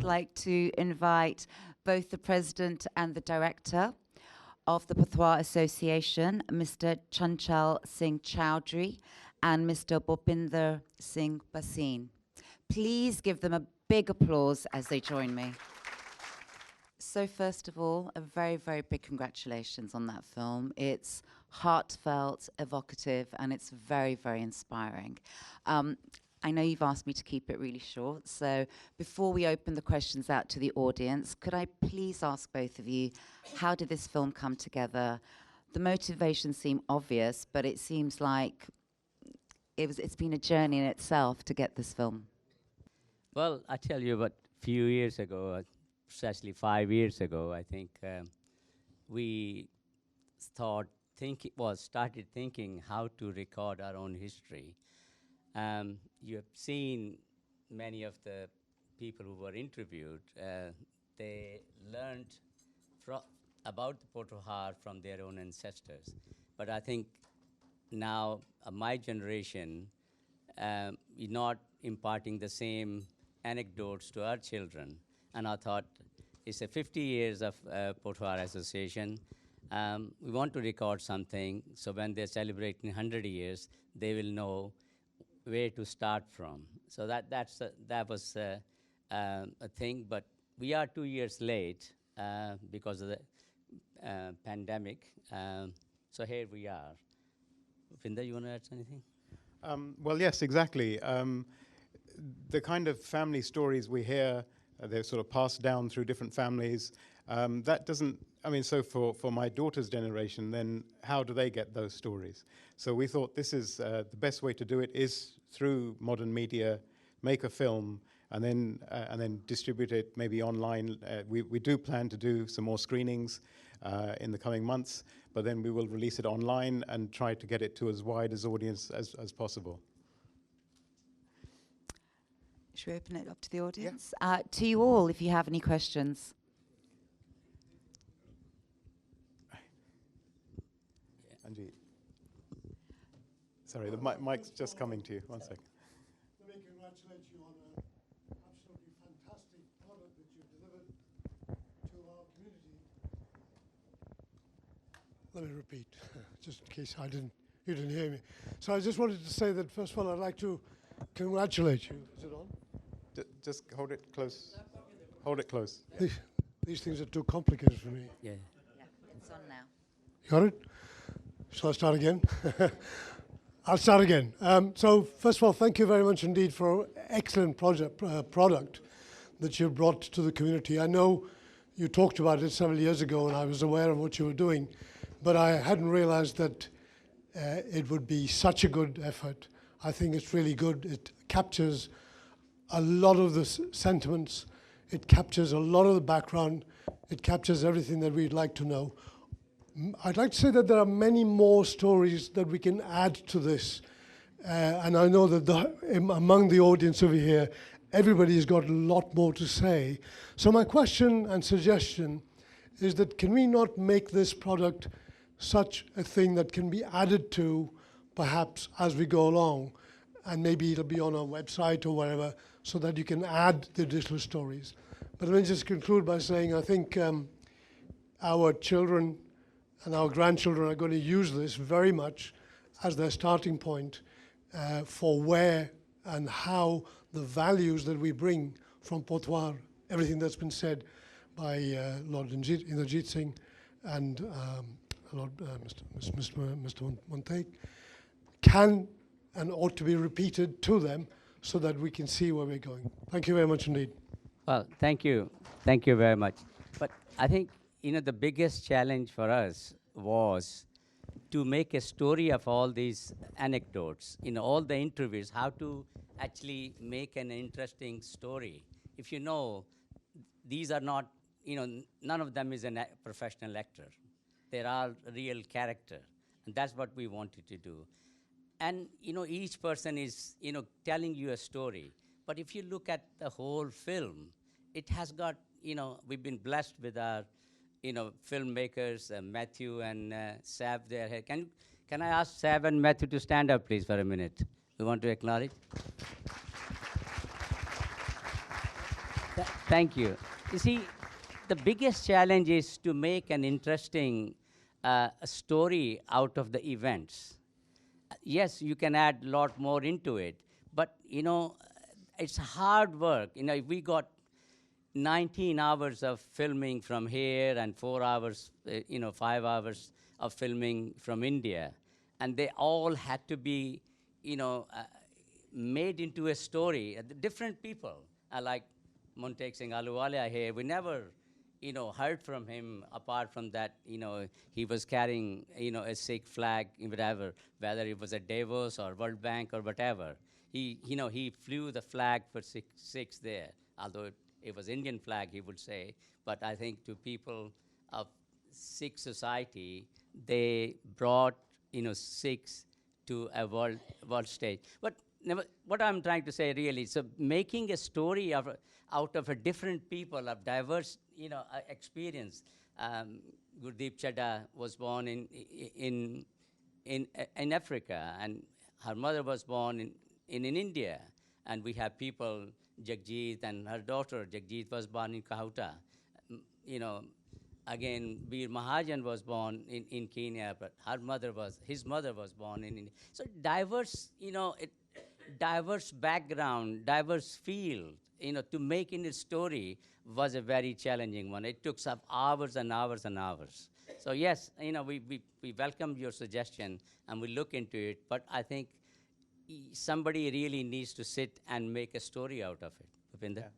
I'd like to invite both the president and the director of the Pothohar Association, Mr. Chanchal Singh Chowdhury and Mr. Bhupinder Singh Bhasin. Please give them a big applause as they join me. So first of all, a very, very big congratulations on that film. It's heartfelt, evocative, and it's very, very inspiring. I know you've asked me to keep it really short, so before we open the questions out to the audience, could I please ask both of you, how did this film come together? The motivations seem obvious, but it seems like it's been a journey in itself to get this film. Well, I tell you what, a few years ago, precisely 5 years ago, I think, we started thinking how to record our own history. You have seen many of the people who were interviewed. They learned about the Pothohar from their own ancestors. But I think now my generation is not imparting the same anecdotes to our children. And I thought, it's a 50 years of Pothohar Association. We want to record something, so when they're celebrating 100 years, they will know where to start from. So that was a thing, but we are 2 years late because of the pandemic. So here we are. Bhupinder, you want to add anything? Well, yes, exactly. The kind of family stories we hear, they're sort of passed down through different families. That doesn't, I mean, so for my daughter's generation, then how do they get those stories? So we thought this is the best way to do it is through modern media, make a film, and then distribute it maybe online. We do plan to do some more screenings in the coming months, but then we will release it online and try to get it to as wide as audience as possible. Should we open it up to the audience? Yeah. To you all, if you have any questions. Anji. Sorry, the mic's just coming to you. 1 second. Let me congratulate you on an absolutely fantastic product that you've delivered to our community. Let me repeat, just in case you didn't hear me. So I just wanted to say that, first of all, I'd like to congratulate you. Is it on? Just hold it close. Hold it close. These things are too complicated for me. Yeah, it's on now. You got it? Shall I start again? I'll start again. So first of all, thank you very much indeed for an excellent product that you brought to the community. I know you talked about it several years ago and I was aware of what you were doing, but I hadn't realized that it would be such a good effort. I think it's really good. It captures a lot of the sentiments. It captures a lot of the background. It captures everything that we'd like to know. I'd like to say that there are many more stories that we can add to this. And I know that among the audience over here, everybody's got a lot more to say. So my question and suggestion is that can we not make this product such a thing that can be added to perhaps as we go along, and maybe it'll be on our website or wherever, so that you can add the additional stories. But let me just conclude by saying I think our children and our grandchildren are going to use this very much as their starting point for where and how the values that we bring from Pothohar, everything that's been said by Lord Inderjeet Singh and Lord Mr. Montague, can and ought to be repeated to them so that we can see where we're going. Thank you very much indeed. Well, thank you. Thank you very much. But I think, the biggest challenge for us was to make a story of all these anecdotes, all the interviews, how to actually make an interesting story. If you know, these are not, none of them is a professional actor. They're all real character. And that's what we wanted to do. And, each person is, telling you a story. But if you look at the whole film, it has got, we've been blessed with our, filmmakers, Matthew and Sav there. Can I ask Sav and Matthew to stand up, please, for a minute? We want to acknowledge. Thank you. You see, the biggest challenge is to make an interesting story out of the events. Yes, you can add a lot more into it, but it's hard work. We got 19 hours of filming from here and 4 hours, 5 hours of filming from India, and they all had to be, made into a story. The different people, like Montek Singh Ahluwalia here, we never, heard from him apart from that, he was carrying, a Sikh flag, whatever, whether it was at Davos or World Bank or whatever. He flew the flag for Sikhs there, although it was Indian flag, he would say. But I think to people of Sikh society, they brought, Sikhs to a world stage. But what I'm trying to say really, so making a story out of a different people of diverse, experience. Gurdeep Chadha was born in Africa, and her mother was born in India, and we have people, Jagjit and her daughter, Jagjit was born in Kahuta. Again, Veer Mahajan was born in Kenya, but his mother was born in India. So diverse, diverse background, diverse field, to make in a story was a very challenging one. It took up hours and hours and hours. So yes, we welcome your suggestion and we look into it, but I think somebody really needs to sit and make a story out of it. Bhupinder?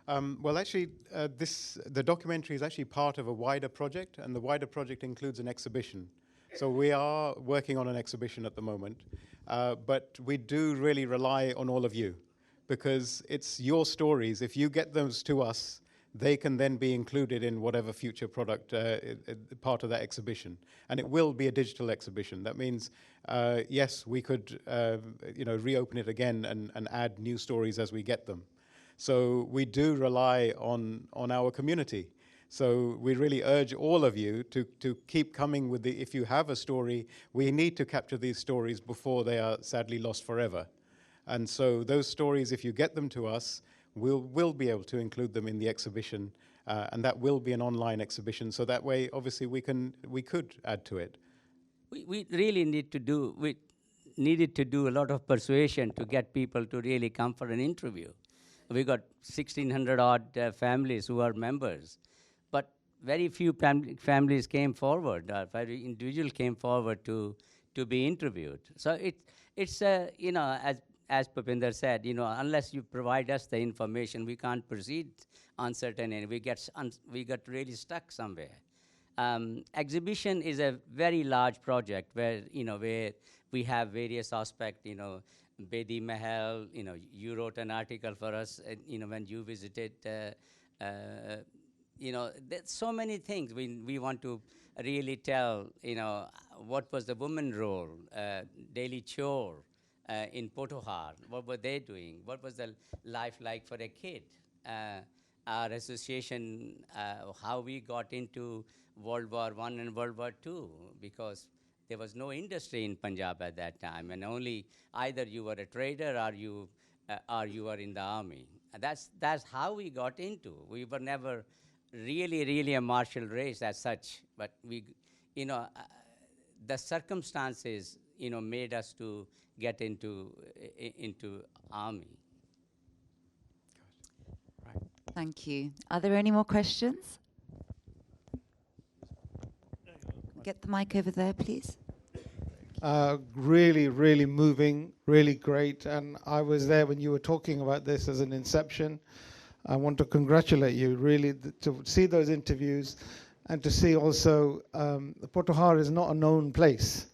Yeah. Well, actually, the documentary is actually part of a wider project, and the wider project includes an exhibition. So we are working on an exhibition at the moment, but we do really rely on all of you, because it's your stories. If you get those to us, they can then be included in whatever future product part of that exhibition. And it will be a digital exhibition. That means, yes, we could reopen it again and add new stories as we get them. So we do rely on our community. So we really urge all of you to keep coming with if you have a story, we need to capture these stories before they are sadly lost forever. And so those stories, if you get them to us, we'll be able to include them in the exhibition, and that will be an online exhibition. So that way, obviously, we could add to it. We really needed to do a lot of persuasion to get people to really come for an interview. We got 1,600 odd families who are members, but very few families came forward, or very individuals came forward to be interviewed. So it's as Bhupinder said, unless you provide us the information, we can't proceed on certain, and we get really stuck somewhere. Exhibition is a very large project where we have various aspects. Bedi Mahal, you wrote an article for us, when you visited. There's so many things we want to really tell. What was the woman role, daily chore. In Pothohar, what were they doing? What was the life like for a kid? Our association, how we got into World War I and World War II, because there was no industry in Punjab at that time, and only either you were a trader or you were in the army. And that's how we got into. We were never really a martial race as such, but the circumstances made us to get into army. Right. Thank you. Are there any more questions? Get the mic over there, please. Really moving, really great. And I was there when you were talking about this as an inception. I want to congratulate you, really, to see those interviews and to see also Pothohar is not a known place.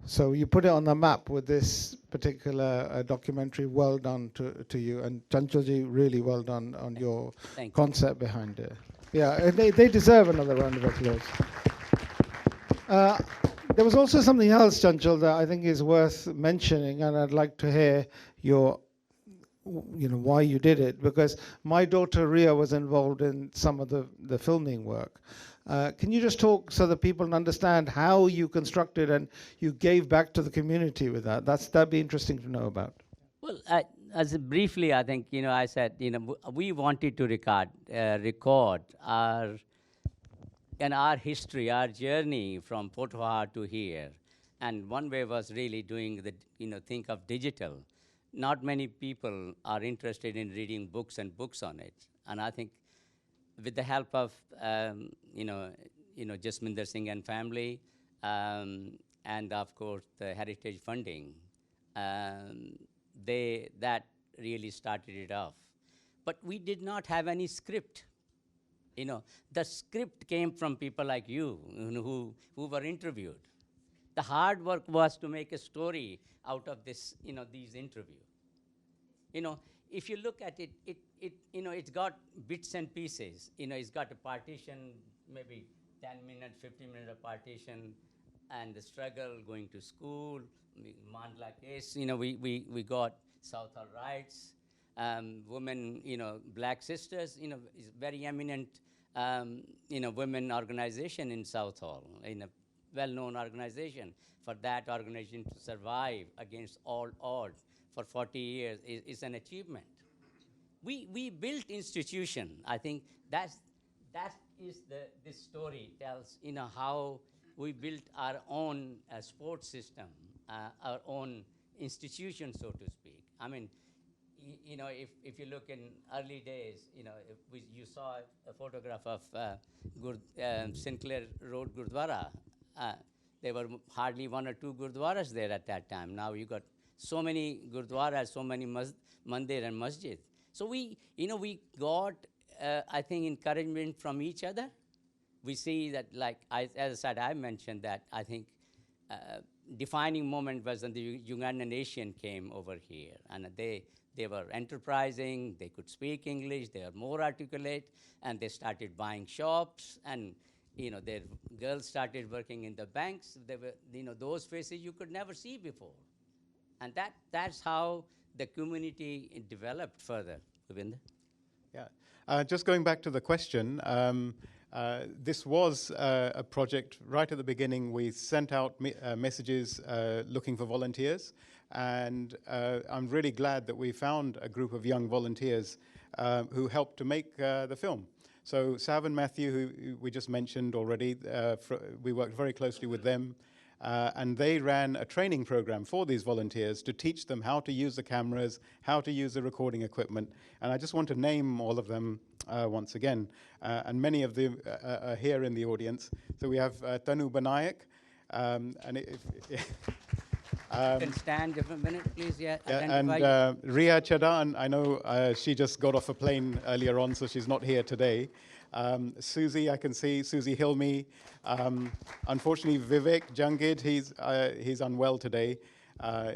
So you put it on the map with this particular documentary. Well done to you. And Chanchalji, really well done on your concept behind it. Yeah, they deserve another round of applause. There was also something else, Chanchal, that I think is worth mentioning, and I'd like to hear your, why you did it, because my daughter Ria was involved in some of the filming work. Can you just talk so that people understand how you constructed and you gave back to the community with that? That'd be interesting to know about. Well, as briefly, I think, I said, we wanted to record our history, our journey from Pothohar to here. And one way was really doing think of digital. Not many people are interested in reading books and books on it. And I think with the help of, Jasminder Singh and family, and of course the heritage funding, that really started it off. But we did not have any script. The script came from people like you, who were interviewed. The hard work was to make a story out of this, these interviews. If you look at it, it's got bits and pieces. It's got a partition, maybe 10 minutes, 15 minutes of partition, and the struggle going to school, Mandla case, we got Southall rights, women, Black Sisters, is very eminent, women organization in Southall, in a well-known organization. For that organization to survive against all odds for 40 years is an achievement. We built institution. I think that is this story tells, how we built our own sports system, our own institution, so to speak. I mean, if you look in early days, you saw a photograph of Sinclair Road Gurdwara. There were hardly one or two Gurdwaras there at that time. Now you got so many Gurdwaras, so many mandir and masjid. So we got, I think, encouragement from each other. We see that, like, as I said, I mentioned that I think defining moment was when the Ugandan Asian came over here, and they were enterprising, they could speak English, they were more articulate, and they started buying shops, and their girls started working in the banks. They were, those faces you could never see before. And that's how the community developed further. Govinda? Yeah. Just going back to the question, this was a project right at the beginning. We sent out messages looking for volunteers, and I'm really glad that we found a group of young volunteers who helped to make the film. So Sav and Matthew, who we just mentioned already, we worked very closely with them, and they ran a training program for these volunteers to teach them how to use the cameras, how to use the recording equipment. And I just want to name all of them once again. And many of them are here in the audience. So we have Tanu Banayak. You can stand just a minute, please. Yeah, and Ria Chadan, I know she just got off a plane earlier on, so she's not here today. Susie, I can see, Susie Hilmi. Unfortunately, Vivek Jangid, he's unwell today.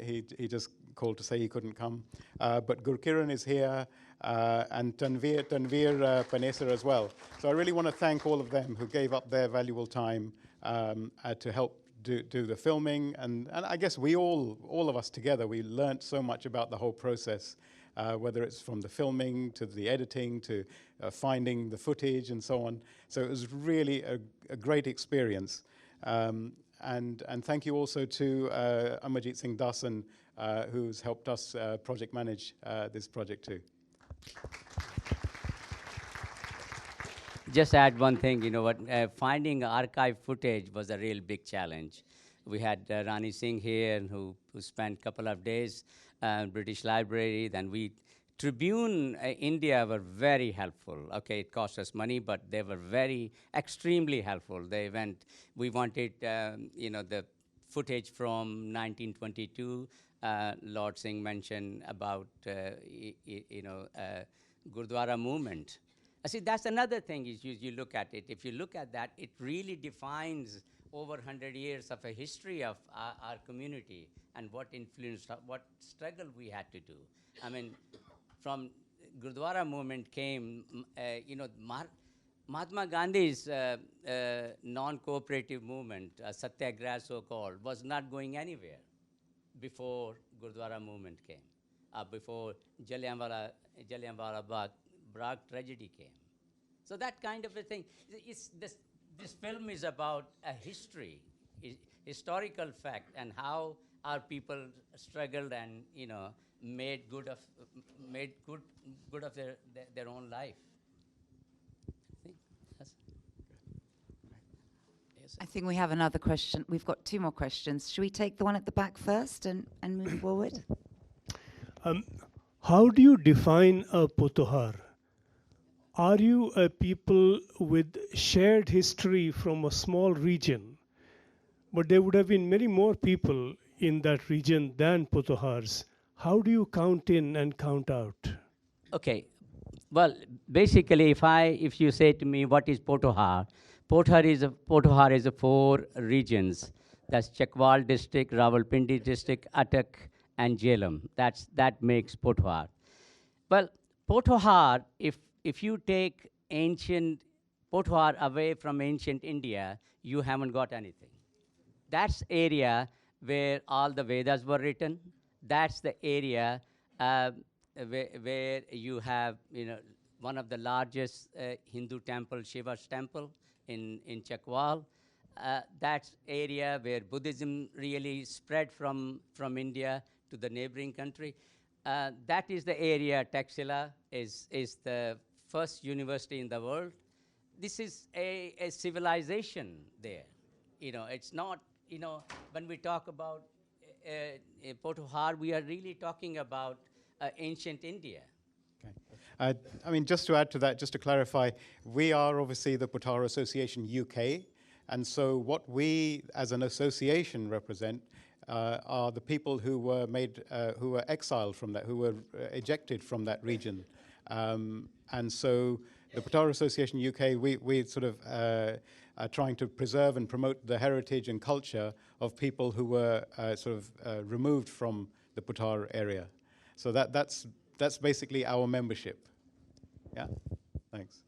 He just called to say he couldn't come. But Gurkiran is here, and Tanveer Panesa as well. So I really want to thank all of them who gave up their valuable time to help do the filming, and I guess we all of us together, we learned so much about the whole process, whether it's from the filming to the editing to finding the footage and so on. So it was really a great experience. And thank you also to Amarjit Singh Dasan, who's helped us project manage this project too. Just add one thing, finding archive footage was a real big challenge. We had Rani Singh here, who spent a couple of days British Library. Then Tribune India were very helpful. Okay, it cost us money, but they were extremely helpful. We wanted, the footage from 1922. Lord Singh mentioned about, Gurdwara movement. See, that's another thing is you look at it. If you look at that, it really defines over 100 years of a history of our community and what influenced, what struggle we had to do. I mean, from Gurdwara movement came, Mahatma Gandhi's non-cooperative movement, Satyagraha so-called, was not going anywhere before Gurdwara movement came, before Jallianwala Bagh tragedy came. So that kind of a thing. This film is about a historical fact and how our people struggled and made good of their own life. See? Yes. Yes, I think we have another question. We've got two more questions. Should we take the one at the back first and move forward? How do you define a Pothohar? Are you a people with shared history from a small region, but there would have been many more people in that region than Pothohars? How do you count in and count out? Okay. Well, basically, if you say to me, what is Pothohar? Pothohar is a 4 regions. That's Chakwal district, Rawalpindi district, Attock, and Jhelum. That makes Pothohar. Well, Pothohar, if you take ancient Pothohar away from ancient India, you haven't got anything. That's area where all the Vedas were written. That's the area where you have, one of the largest Hindu temple, Shiva's temple in Chakwal. That's area where Buddhism really spread from India to the neighboring country. That is the area. Taxila is the first university in the world. This is a civilization there. It's not, when we talk about Pothohar, we are really talking about ancient India. Okay. I mean, just to add to that, just to clarify, we are obviously the Pothohar Association UK, and so what we as an association represent are the people who were who were exiled from that, who were ejected from that region. And so the Pothohar Association UK, we sort of are trying to preserve and promote the heritage and culture of people who were removed from the Pothohar area. So that's basically our membership. Yeah, thanks.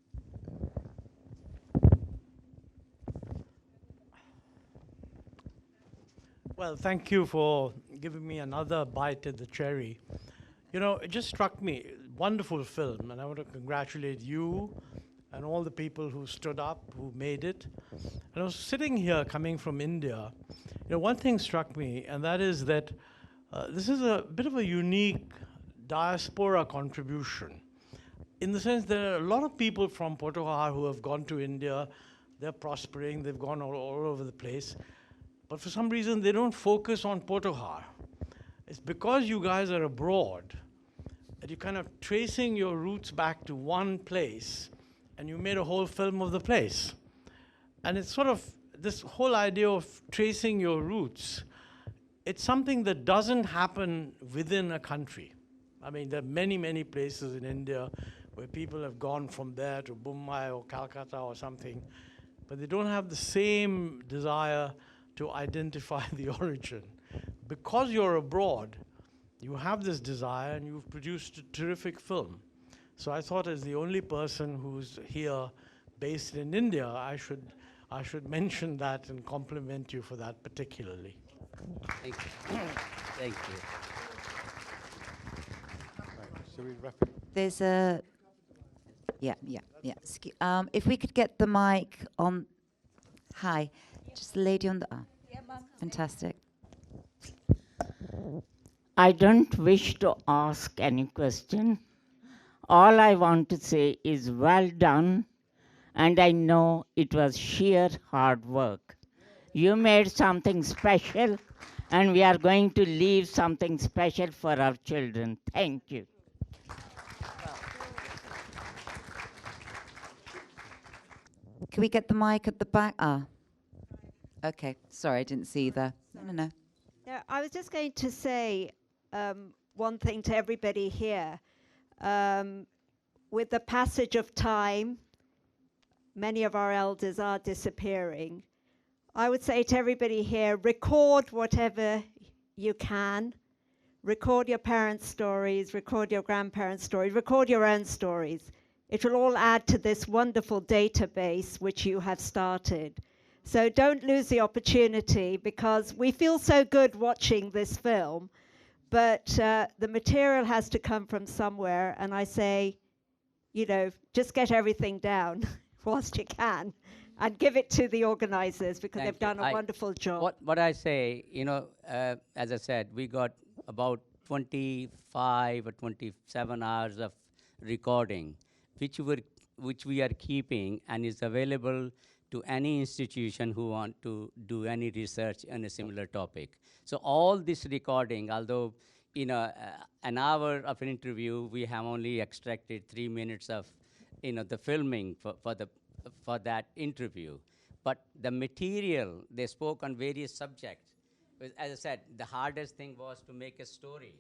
Well, thank you for giving me another bite at the cherry. It just struck me, wonderful film, and I want to congratulate you and all the people who stood up, who made it. And I was sitting here coming from India. One thing struck me, and that is that this is a bit of a unique diaspora contribution, in the sense there are a lot of people from Pothohar who have gone to India. They're prospering, they've gone all over the place. But for some reason, they don't focus on Pothohar. It's because you guys are abroad that you're kind of tracing your roots back to one place, and you made a whole film of the place. And it's sort of this whole idea of tracing your roots. It's something that doesn't happen within a country. I mean, there are many, many places in India where people have gone from there to Mumbai or Calcutta or something, but they don't have the same desire to identify the origin. Because you're abroad, you have this desire, and you've produced a terrific film. So I thought, as the only person who's here based in India, I should mention that and compliment you for that particularly. Thank you. Thank you. Right, shall we wrap it? There's a... Yeah. If we could get the mic on... Hi. Just the lady on the... Fantastic. I don't wish to ask any question. All I want to say is well done, and I know it was sheer hard work. You made something special, and we are going to leave something special for our children. Thank you. Can we get the mic at the back? Okay. Sorry, I didn't see the... No. Yeah, I was just going to say one thing to everybody here. With the passage of time, many of our elders are disappearing. I would say to everybody here, record whatever you can. Record your parents' stories, record your grandparents' stories, record your own stories. It will all add to this wonderful database which you have started. So don't lose the opportunity, because we feel so good watching this film, but the material has to come from somewhere, and I say, just get everything down whilst you can and give it to the organizers, because they've done a wonderful job. What I say, as I said, we got about 25 or 27 hours of recording, which we are keeping and is available to any institution who want to do any research on a similar topic. So all this recording, although an hour of an interview, we have only extracted 3 minutes of the filming for that interview. But the material, they spoke on various subjects. As I said, the hardest thing was to make a story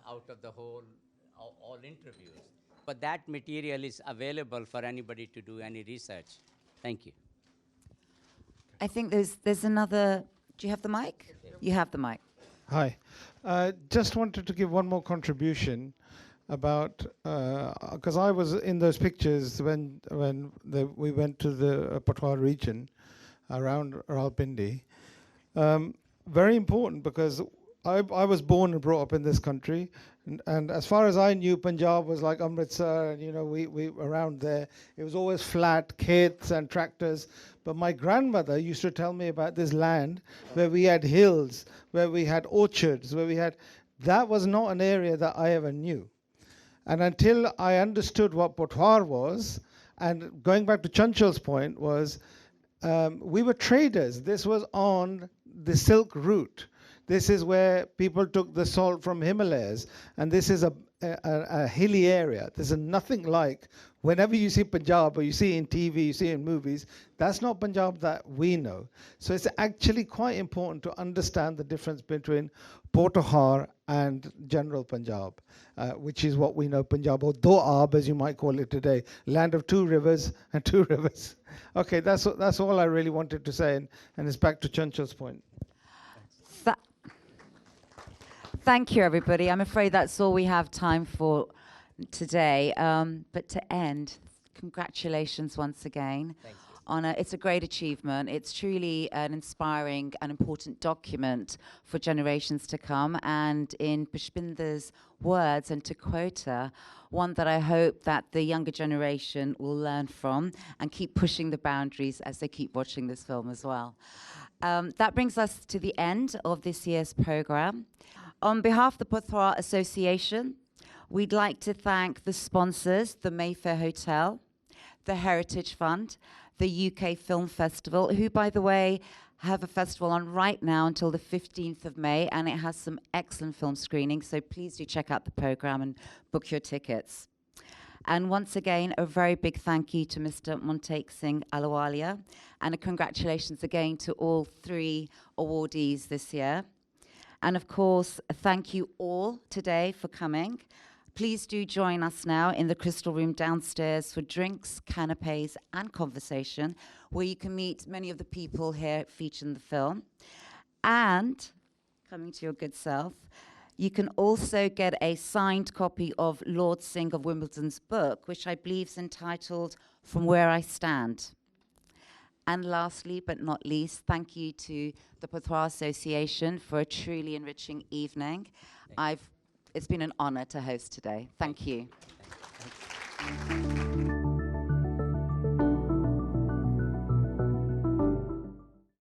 out of the all interviews. But that material is available for anybody to do any research. Thank you. I think there's another. Do you have the mic? You have the mic. Hi. Just wanted to give one more contribution about, because I was in those pictures when we went to the Pothohar region around Rawalpindi. Very important because I was born and brought up in this country, and as far as I knew, Punjab was like Amritsar, and we around there. It was always flat, khets and tractors. But my grandmother used to tell me about this land where we had hills, where we had orchards, that was not an area that I ever knew. And until I understood what Pothohar was, and going back to Chanchal's point was, we were traders. This was on the Silk Route. This is where people took the salt from Himalayas, and this is a hilly area. This is nothing like, whenever you see Punjab, or you see in TV, you see in movies, that's not Punjab that we know. So it's actually quite important to understand the difference between Pothohar and general Punjab, which is what we know Punjab, or Doab, as you might call it today, land of two rivers and two rivers. Okay, that's all I really wanted to say, and it's back to Chanchal's point. Thank you, everybody. I'm afraid that's all we have time for today. But to end, congratulations once again. Thank you. It's a great achievement. It's truly an inspiring and important document for generations to come. And in Pushpinder's words, and to quote her, one that I hope that the younger generation will learn from and keep pushing the boundaries as they keep watching this film as well. That brings us to the end of this year's program. On behalf of the Pothohar Association, we'd like to thank the sponsors, the Mayfair Hotel, the Heritage Fund, the UK Film Festival, who, by the way, have a festival on right now until the 15th of May, and it has some excellent film screenings, so please do check out the program and book your tickets. And once again, a very big thank you to Mr. Montague Singh Ahluwalia, and a congratulations again to all 3 awardees this year. And of course, thank you all today for coming. Please do join us now in the Crystal Room downstairs for drinks, canapes, and conversation, where you can meet many of the people here featured in the film. And, coming to your good self, you can also get a signed copy of Lord Singh of Wimbledon's book, which I believe is entitled From Where I Stand. And lastly, but not least, thank you to the Pothohar Association for a truly enriching evening. It's been an honor to host today. Thank you. Thank you.